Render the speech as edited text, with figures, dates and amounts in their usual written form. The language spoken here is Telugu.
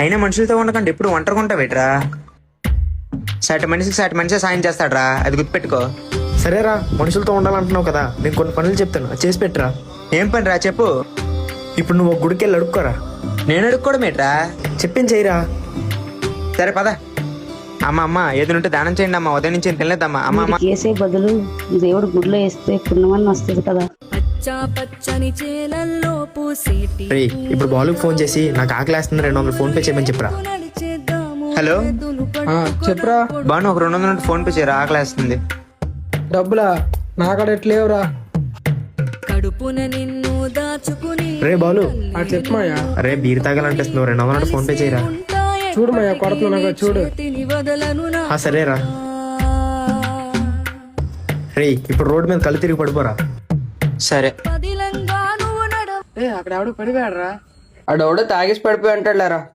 అయినా మనుషులతో ఉండకండి ఎప్పుడు ఒంటరిగా ఉంటావు ఏట్రా? సాటి మనిషికి సాటి మనిషే సాయం చేస్తాడ్రా, అది గుర్తుపెట్టుకో. సరేరా, మనుషులతో ఉండాలంటున్నావు కదా, నేను కొన్ని పనులు చెప్తాను, అది చేసి పెట్టరా. ఏం పని రా చెప్పు. ఇప్పుడు నువ్వు ఒక గుడికి వెళ్ళి అడుక్కోరా. నేను అడుక్కోవడం ఏట్రా? చెప్పింది చేయరా. సరే పద. అమ్మ ఏదైనా ఉంటే దానం చేయండి అమ్మా, ఉదయం నుంచి ఏం తినలేదమ్మా. అమ్మ చేసే బదులు దేవుడు గుడిలో వేస్తే పుణ్యమని వస్తుంది కదా. రే, ఇప్పుడు బాలుకి ఫోన్ చేసి నాకు ఆకలేస్తుంది 200 ఫోన్ పే చేయమని చెప్పరా. హలో చెప్పురా. బాను, ఒక 200 ఫోన్ పే చేయరా, ఆకలేస్తుంది. డబ్బులా? నాకాడ ఎట్లేవురా. రే బాలు, అది చెప్పమాయా. అరే బీర్ తాగాలనిపిస్తుంది, 200 ఫోన్ పే చేయరా. చూడు మాయా, కొడుతున్నాగా చూడు. సరేరా. రే, ఇప్పుడు రోడ్డు మీద కళ్ళు తిరిగి పడిపోరా. సరే. అక్కడ ఎవడు పడిపోయాడరా. ఆడెవడో తాగేసి పడిపోయి అంటాడులేరా.